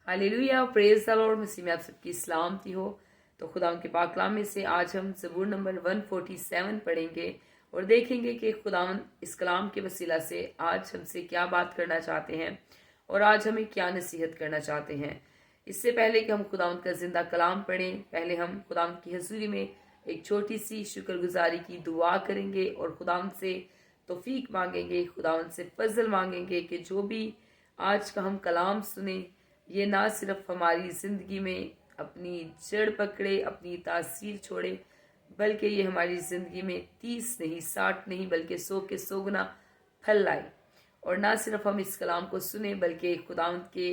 Hallelujah, praise the lord. मसीह में आप सबकी सलामती हो। तो खुदा के पाक कलाम में से आज हम ज़बूर नंबर 147 पढ़ेंगे और देखेंगे कि खुदावन इस कलाम के वसीला से आज हमसे क्या बात करना चाहते हैं और आज हमें क्या नसीहत करना चाहते हैं। इससे पहले कि हम खुदावन का जिंदा कलाम पढ़ें, पहले हम खुदावन की हजूरी में एक छोटी सी शुक्रगुजारी की दुआ करेंगे और खुदावन से तौफीक मांगेंगे, खुदावन से फजल मांगेंगे कि जो भी आज का हम कलाम सुने ये ना सिर्फ हमारी ज़िंदगी में अपनी जड़ पकड़े, अपनी तासीर छोड़े, बल्कि ये हमारी ज़िंदगी में 30 नहीं, 60 नहीं, बल्कि 100 के 100 गुना फल लाए। और ना सिर्फ हम इस कलाम को सुने बल्कि खुदावंद के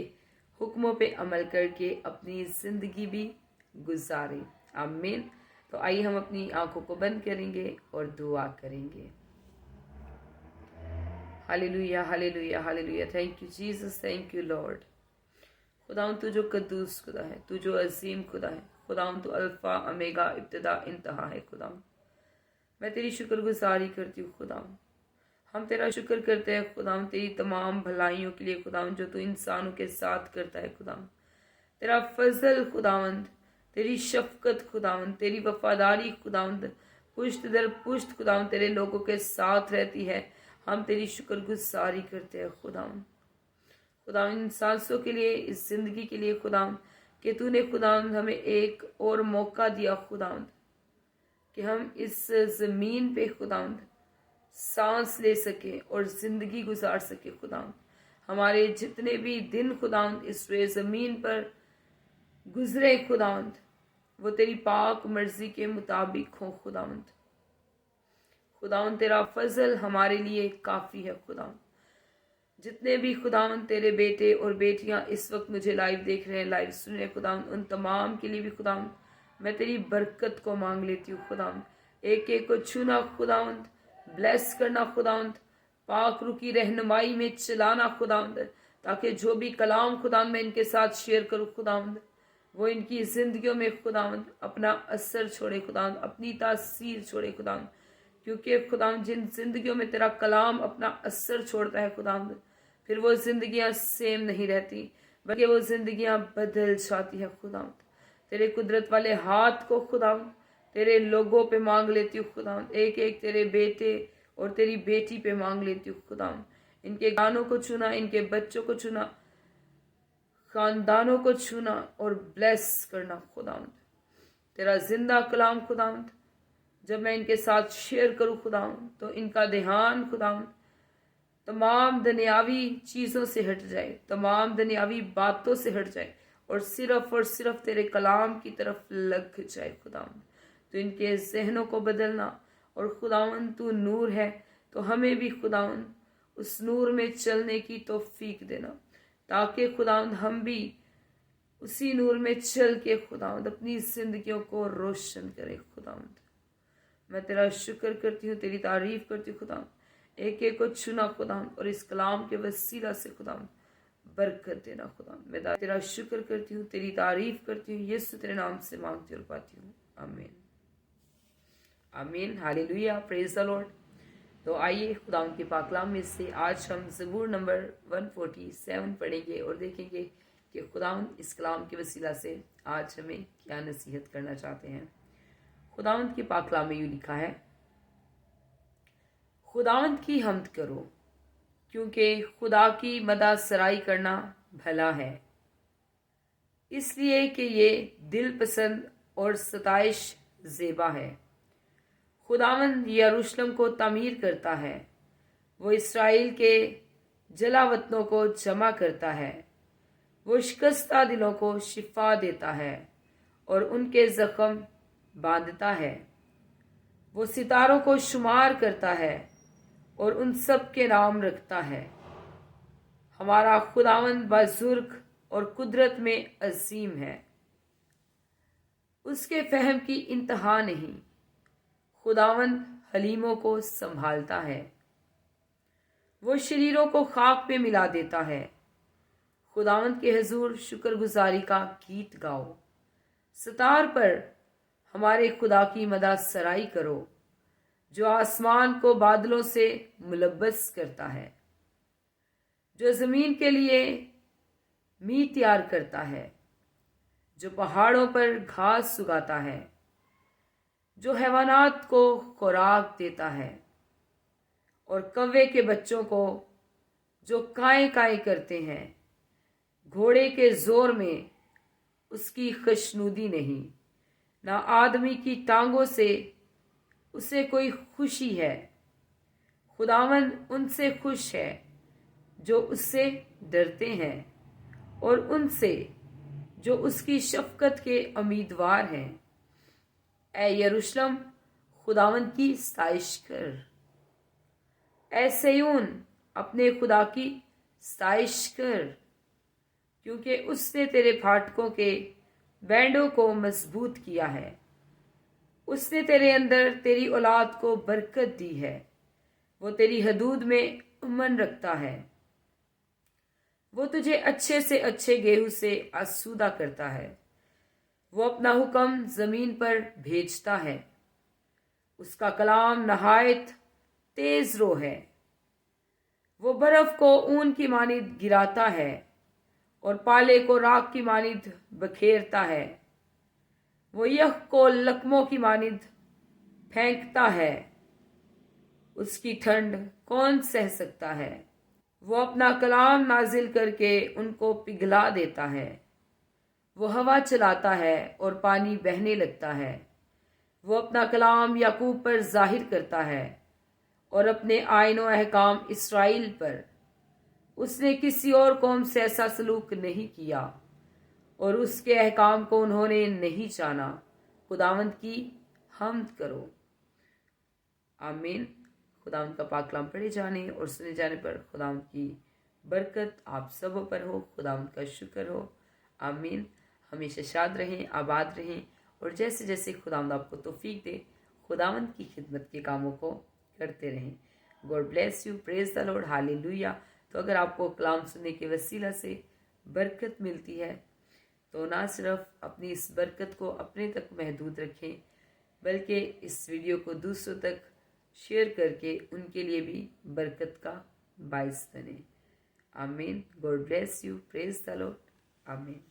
हुक्मों पे अमल करके अपनी ज़िंदगी भी गुजारें। आमीन। तो आइए हम अपनी आंखों को बंद करेंगे और दुआ करेंगे। Hallelujah, hallelujah, hallelujah. Thank you Jesus, thank you Lord. खुदावंद तू जो कद्दूस खुदा है, तू जो अजीम खुदा है, खुदावंद तू अल्फा अमेगा इब्तिदा इंतहा है। खुदावंद मैं तेरी शुक्रगुजारी करती हूँ। खुदावंद हम तेरा शुक्र करते हैं खुदावंद तेरी तमाम भलाइयों के लिए खुदावंद जो तू इंसानों के साथ करता है। खुदावंद तेरा फजल खुदावंद, तेरी शफकत खुदावंद, तेरी वफादारी खुदावंद पुश्त दर पुश्त खुदावंद तेरे लोगों के साथ रहती है। हम तेरी शुक्रगुजारी करते हैं खुदावंद। खुदावंद इन सांसों के लिए, इस जिंदगी के लिए खुदावंद कि तूने खुदावंद हमें एक और मौका दिया खुदावंद कि हम इस जमीन पे खुदावंद सांस ले सके और जिंदगी गुजार सके। खुदावंद हमारे जितने भी दिन खुदावंद इस जमीन पर गुजरे खुदावंद वो तेरी पाक मर्जी के मुताबिक हो। खुदावंद खुदावंद तेरा फजल हमारे लिए काफी है। खुदावंद जितने भी खुदावंद तेरे बेटे और बेटियां इस वक्त मुझे लाइव देख रहे हैं, लाइव सुन रहे हैं खुदावंद, उन तमाम के लिए भी खुदावंद मैं तेरी बरकत को मांग लेती हूँ। खुदावंद एक एक को छूना खुदावंद, ब्लेस करना खुदावंद, पाक रूह की रहनुमाई में चलाना खुदावंद, ताकि जो भी कलाम खुदावंद मैं इनके साथ शेयर करूँ खुदावंद वो इनकी जिंदगियों में खुदावंद अपना असर छोड़े खुदावंद, अपनी तासीर छोड़े खुदावंद, क्योंकि खुदावंद जिन जिंदगियों में तेरा कलाम अपना असर छोड़ता है खुदावंद फिर वो जिंदगियां सेम नहीं रहती, बल्कि वो जिंदगियां बदल जाती है। खुदावंद तेरे कुदरत वाले हाथ को खुदावंद तेरे लोगों पे मांग लेती हूँ खुदावंद, एक एक तेरे बेटे और तेरी बेटी पे मांग लेती हूँ खुदावंद। इनके गानों को छूना, इनके बच्चों को छूना, खानदानों को छूना और ब्लेस करना खुदावंद। तेरा जिंदा कलाम खुदावंद जब मैं इनके साथ शेयर करूँ खुदावंद तो इनका ध्यान खुदावंद तमाम दुनियावी चीज़ों से हट जाए, तमाम दुनियावी बातों से हट जाए और सिर्फ तेरे कलाम की तरफ लग जाए। खुदावंद तो इनके जहनों को बदलना, और खुदावंद तू नूर है तो हमें भी खुदावंद उस नूर में चलने की तौफीक देना, ताकि खुदावंद हम भी उसी नूर में चल के खुदावंद अपनी जिंदगियों को रोशन करें। खुदावंद मैं तेरा शुक्र करती हूँ, तेरी तारीफ करती हूँ खुदावंद, एक एक को छूना खुदावंद और इस कलाम के वसीला से खुदावंद बरकत देना खुदावंद। मैं तेरा शुक्र करती हूँ, तेरी तारीफ करती हूँ, यीशु तेरे नाम से मांगती और पाती हूँ। आमीन, आमीन, हालेलुया, प्रेज द लॉर्ड। तो आइए खुदावंद के पाक कलाम में से आज हम ज़बूर नंबर 147 पढ़ेंगे और देखेंगे कि खुदावंद इस कलाम के वसीला से आज हमें क्या नसीहत करना चाहते हैं। खुदावंद के पाक कलाम में यूं लिखा है, खुदावंद की हम्द करो क्योंकि खुदा की मदद सराई करना भला है, इसलिए कि ये दिल पसंद और सताइश ज़ेबा है। खुदावंद यरूशलेम को तामीर करता है, वो इसराइल के जलावतनों को जमा करता है, वो शिकस्ता दिलों को शिफा देता है और उनके जख्म बांधता है। वो सितारों को शुमार करता है और उन सब के नाम रखता है। हमारा खुदावंद बुजुर्ग और कुदरत में अजीम है, उसके फहम की इंतहा नहीं। खुदावंद हलीमों को संभालता है, वो शरीरों को खाक पे मिला देता है। खुदावंद के हुजूर शुक्रगुजारी का गीत गाओ, सितार पर हमारे खुदा की मदद सराई करो, जो आसमान को बादलों से मुलब्बस करता है, जो जमीन के लिए मी तैयार करता है, जो पहाड़ों पर घास उगाता है, जो हैवानात को खुराक देता है और कौवे के बच्चों को जो काएं काएं करते हैं। घोड़े के जोर में उसकी खुशनुदी नहीं, ना आदमी की टांगों से उसे कोई खुशी है। खुदावन उनसे खुश है जो उससे डरते हैं और उनसे जो उसकी शफकत के उम्मीदवार हैं। ऐ यरूशलेम, खुदावन की सताइश कर। ऐ सिय्योन, अपने खुदा की सताइश कर, क्योंकि उसने तेरे फाटकों के बैंडों को मजबूत किया है। उसने तेरे अंदर तेरी औलाद को बरकत दी है। वो तेरी हदूद में अमन रखता है। वो तुझे अच्छे से अच्छे गेहूं से आसूदा करता है। वो अपना हुक्म जमीन पर भेजता है। उसका कलाम नहायत तेज रो है। वो बर्फ को ऊन की मानिद गिराता है और पाले को राख की मानिद बखेरता है। वो यख को लकमों की मानिद फेंकता है। उसकी ठंड कौन सह सकता है। वो अपना कलाम नाजिल करके उनको पिघला देता है। वो हवा चलाता है और पानी बहने लगता है। वो अपना कलाम याकूब पर जाहिर करता है और अपने आईनो अहकाम इसराइल पर। उसने किसी और कौम से ऐसा सलूक नहीं किया और उसके अहकाम को उन्होंने नहीं जाना। खुदावंद की हम्द करो। आमीन। खुदावंद का पाक कलाम पढ़े जाने और सुने जाने पर खुदावंद की बरकत आप सब पर हो। खुदावंद का शुक्र हो। आमीन। हमेशा शाद रहें, आबाद रहें और जैसे जैसे खुदावंद आपको तौफीक दे, खुदावंद की खिदमत के कामों को करते रहें। God bless you. Praise the Lord. Hallelujah. तो अगर आपको कलाम सुनने के वसीला से बरकत मिलती है तो ना सिर्फ अपनी इस बरकत को अपने तक महदूद रखें, बल्कि इस वीडियो को दूसरों तक शेयर करके उनके लिए भी बरकत का बाइस बने। आमीन। God bless you. Praise the Lord. आमीन।